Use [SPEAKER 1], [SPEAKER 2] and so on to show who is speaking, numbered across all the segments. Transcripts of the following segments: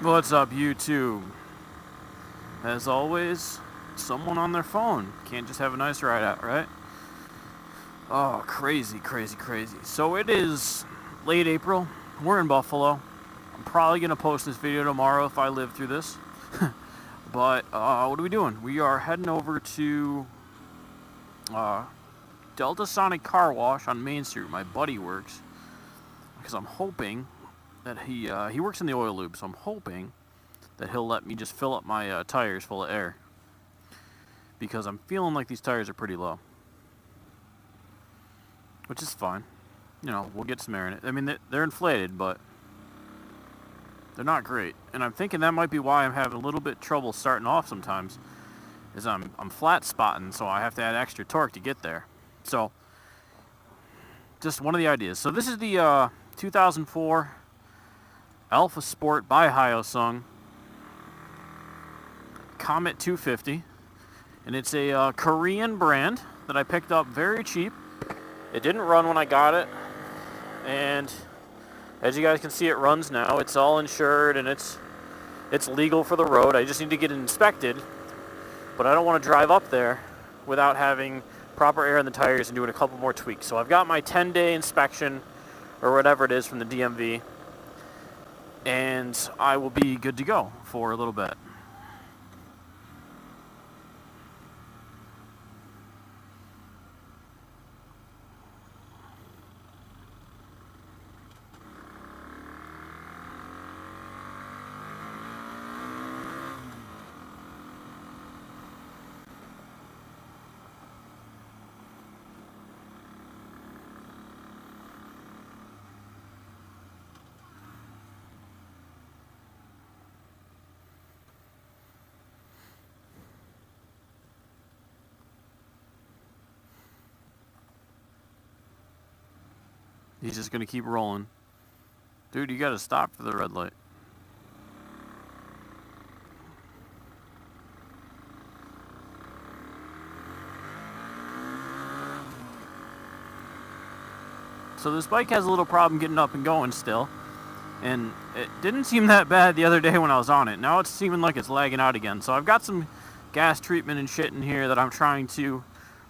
[SPEAKER 1] What's up, YouTube? As always, someone on their phone. Can't just have a nice ride out, right? Oh, crazy, crazy, crazy. So it is late April. We're in Buffalo. I'm probably going to post this video tomorrow if I live through this. But what are we doing? We are heading over to Delta Sonic Car Wash on Main Street where my buddy works. Because I'm hoping that he works in the oil loop, so I'm hoping that he'll let me just fill up my tires full of air. Because I'm feeling like these tires are pretty low. Which is fine. You know, we'll get some air in it. I mean, they're inflated, but they're not great. And I'm thinking that might be why I'm having a little bit trouble starting off sometimes. Is I'm flat spotting, so I have to add extra torque to get there. So, just one of the ideas. So this is the 2004 Alphasport by Hyosung Comet 250. And it's a Korean brand that I picked up very cheap. It didn't run when I got it. And as you guys can see, it runs now. It's all insured and it's legal for the road. I just need to get it inspected. But I don't want to drive up there without having proper air in the tires and doing a couple more tweaks. So I've got my 10-day inspection or whatever it is from the DMV. And I will be good to go for a little bit. He's just going to keep rolling. Dude, you got to stop for the red light. So this bike has a little problem getting up and going still. And it didn't seem that bad the other day when I was on it. Now it's seeming like it's lagging out again. So I've got some gas treatment and shit in here that I'm trying to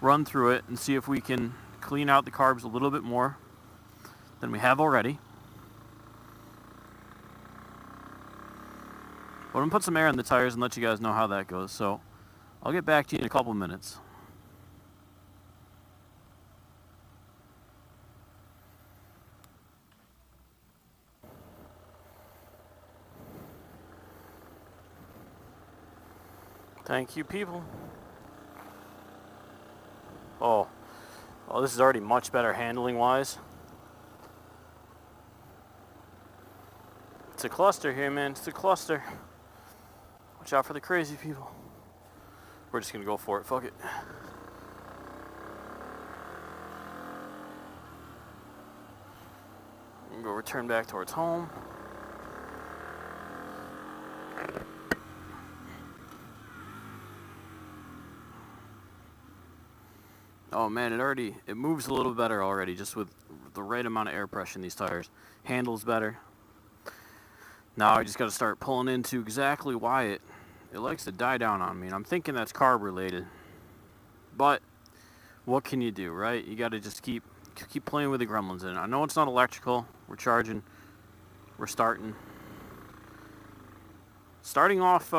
[SPEAKER 1] run through it and see if we can clean out the carbs a little bit more than we have already. But I'm going to put some air in the tires and let you guys know how that goes. So I'll get back to you in a couple minutes. Thank you, people. Oh, this is already much better handling wise. It's a cluster here, man. It's a cluster. Watch out for the crazy people. We're just gonna go for it. Fuck it. I'm gonna go return back towards home. Oh man, it moves a little better already, just with the right amount of air pressure in these tires. Handles better. Now I just got to start pulling into exactly why it likes to die down on me. And I'm thinking that's carb related. But what can you do, right? You got to just keep playing with the gremlins in it. I know it's not electrical. We're charging. We're starting. Starting off,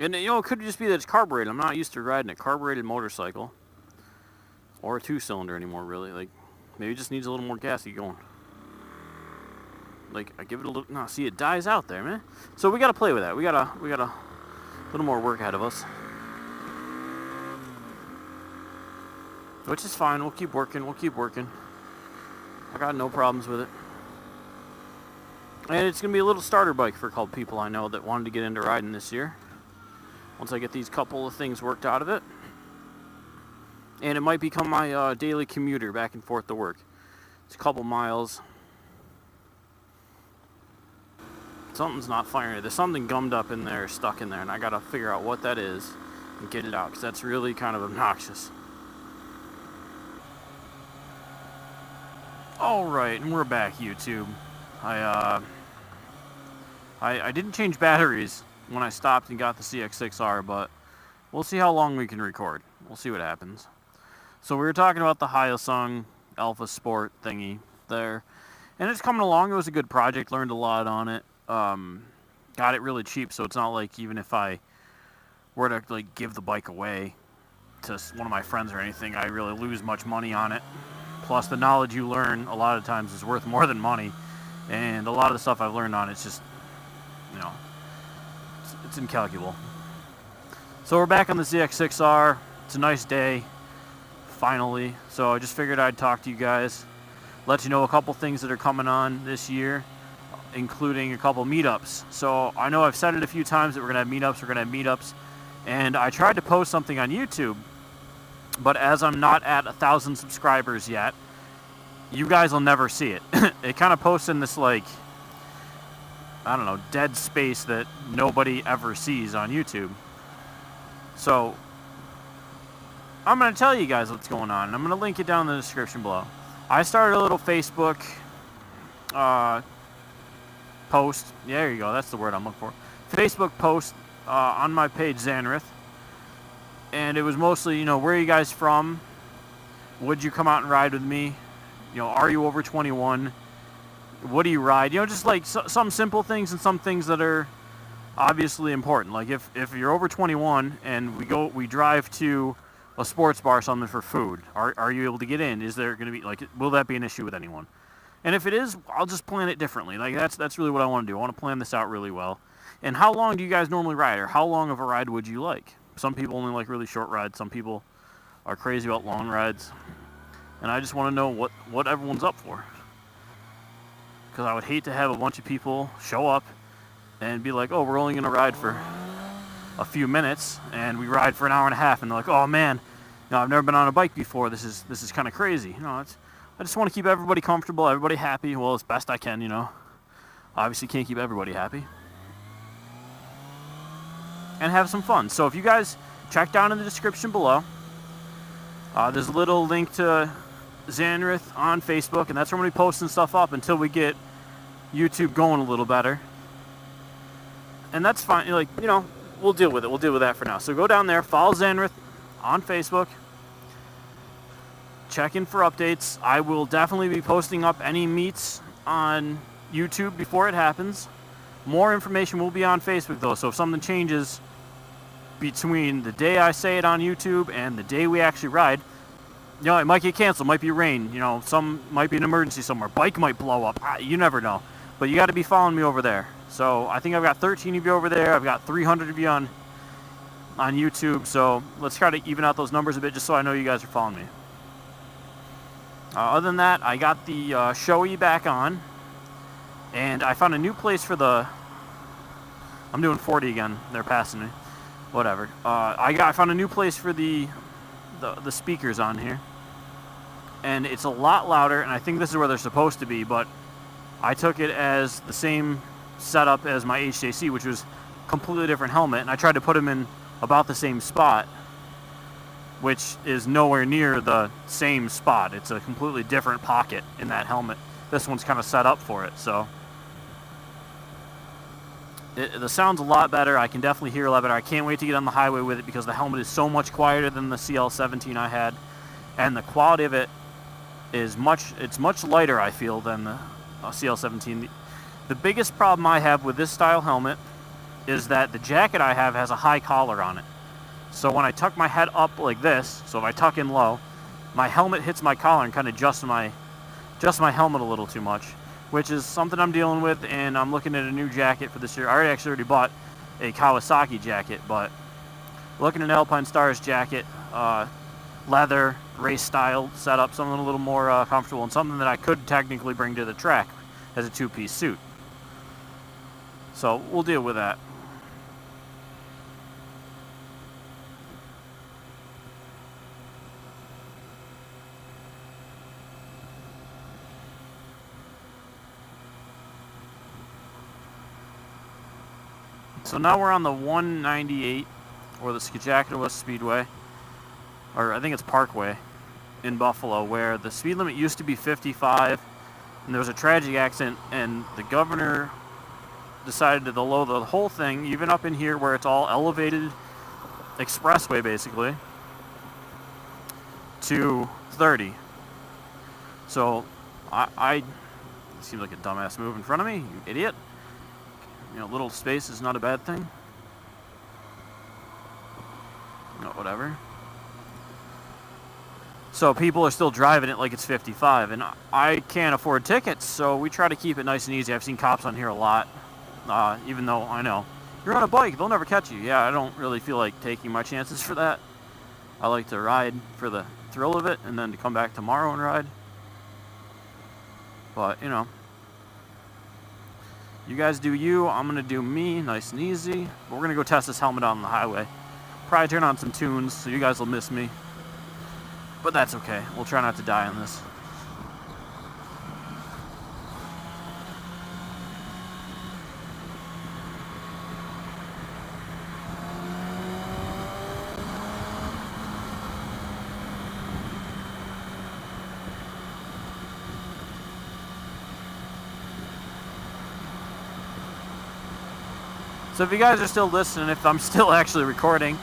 [SPEAKER 1] and you know, it could just be that it's carbureted. I'm not used to riding a carbureted motorcycle. Or a 2-cylinder anymore, really. Like, maybe it just needs a little more gas to get going. Like, I give it a little... No, see, it dies out there, man. So we got to play with that. We got a little more work ahead of us. Which is fine. We'll keep working. We'll keep working. I got no problems with it. And it's going to be a little starter bike for a couple people I know that wanted to get into riding this year. Once I get these couple of things worked out of it. And it might become my daily commuter back and forth to work. It's a couple miles. Something's not firing. There's something gummed up in there, stuck in there, and I gotta figure out what that is and get it out, because that's really kind of obnoxious. Alright, and we're back, YouTube. I I didn't change batteries when I stopped and got the CX6R, but we'll see how long we can record. We'll see what happens. So we were talking about the Hyosung Alphasport thingy there, and it's coming along. It was a good project. Learned a lot on it. Got it really cheap, so it's not like even if I were to like give the bike away to one of my friends or anything, I really lose much money on it. Plus, the knowledge you learn a lot of times is worth more than money, and a lot of the stuff I've learned on it's just, you know, it's incalculable. So we're back on the ZX6R. It's a nice day, finally. So I just figured I'd talk to you guys, let you know a couple things that are coming on this year, including a couple meetups. So I know I've said it a few times that we're gonna have meetups, and I tried to post something on YouTube, but as I'm not at 1,000 subscribers yet, you guys will never see it. It kind of posts in this, like, I don't know, dead space that nobody ever sees on YouTube. So I'm going to tell you guys what's going on, and I'm going to link it down in the description below. I started a little Facebook post. Yeah, there you go. That's the word I'm looking for. Facebook post on my page, Zanrith. And it was mostly, you know, where are you guys from? Would you come out and ride with me? You know, are you over 21? What do you ride? You know, just like some simple things and some things that are obviously important. Like if you're over 21 and we drive to a sports bar or something for food, are you able to get in? Is there going to be, like, will that be an issue with anyone? And if it is, I'll just plan it differently. Like that's really what I want to do. I want to plan this out really well. And how long do you guys normally ride, or how long of a ride would you like? Some people only like really short rides. Some people are crazy about long rides. And I just want to know what everyone's up for. Because I would hate to have a bunch of people show up and be like, oh, we're only going to ride for a few minutes, and we ride for an hour and a half, and they're like, oh man, you know, I've never been on a bike before. This is kind of crazy. You know, I just want to keep everybody comfortable, everybody happy, well, as best I can, you know. Obviously can't keep everybody happy. And have some fun. So if you guys check down in the description below, there's a little link to Zanrith on Facebook, and that's where I'm going to be posting stuff up until we get YouTube going a little better. And that's fine. Like, you know, we'll deal with it. We'll deal with that for now. So go down there, follow Zanrith on Facebook, check in for updates. I will definitely be posting up any meets on YouTube before it happens. More information will be on Facebook, though, so if something changes between the day I say it on YouTube and the day we actually ride, you know, it might get canceled, might be rain, you know, some might be an emergency somewhere, bike might blow up, you never know. But you got to be following me over there. So I think I've got 13 of you over there, I've got 300 of you on YouTube, so let's try to even out those numbers a bit just so I know you guys are following me. Other than that, I got the Shoei back on, and I found a new place for the... I'm doing 40 again, they're passing me. Whatever. I found a new place for the speakers on here, and it's a lot louder, and I think this is where they're supposed to be, but I took it as the same setup as my HJC, which was a completely different helmet, and I tried to put them in about the same spot, which is nowhere near the same spot. It's a completely different pocket in that helmet. This one's kind of set up for it, so the sound's a lot better. I can definitely hear a lot better. I can't wait to get on the highway with it because the helmet is so much quieter than the CL17 I had, and the quality of it is much lighter, I feel, than the CL17. The biggest problem I have with this style helmet is that the jacket I have has a high collar on it. So when I tuck my head up like this, so if I tuck in low, my helmet hits my collar and kind of adjusts my helmet a little too much, which is something I'm dealing with, and I'm looking at a new jacket for this year. I already bought a Kawasaki jacket, but looking at an Alpine Stars jacket, leather, race style setup, something a little more comfortable, and something that I could technically bring to the track as a two-piece suit. So we'll deal with that. So now we're on the 198, or the Skajakawa Speedway, or I think it's Parkway, in Buffalo, where the speed limit used to be 55, and there was a tragic accident, and the governor decided to lower the whole thing, even up in here where it's all elevated expressway basically, to 30. So I seems like a dumbass move in front of me, you idiot. You know, little space is not a bad thing. No, whatever. So people are still driving it like it's 55, and I can't afford tickets, so we try to keep it nice and easy. I've seen cops on here a lot, even though I know you're on a bike, they'll never catch you. Yeah, I don't really feel like taking my chances for that. I like to ride for the thrill of it, and then to come back tomorrow and ride. But, you know, you guys do you, I'm going to do me, nice and easy. But we're going to go test this helmet out on the highway. Probably turn on some tunes, so you guys will miss me. But that's okay. We'll try not to die on this. So if you guys are still listening, if I'm still actually recording,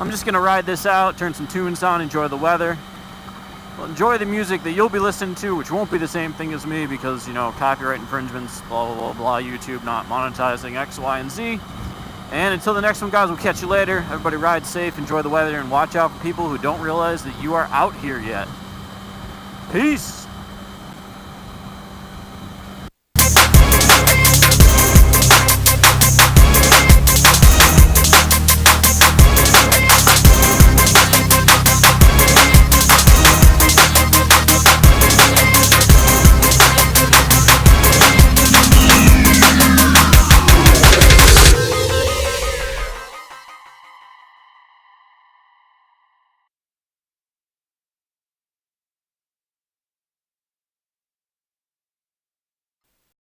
[SPEAKER 1] I'm just going to ride this out, turn some tunes on, enjoy the weather. Well, enjoy the music that you'll be listening to, which won't be the same thing as me because, you know, copyright infringements, blah, blah, blah, blah, YouTube not monetizing X, Y, and Z. And until the next one, guys, we'll catch you later. Everybody ride safe, enjoy the weather, and watch out for people who don't realize that you are out here yet. Peace!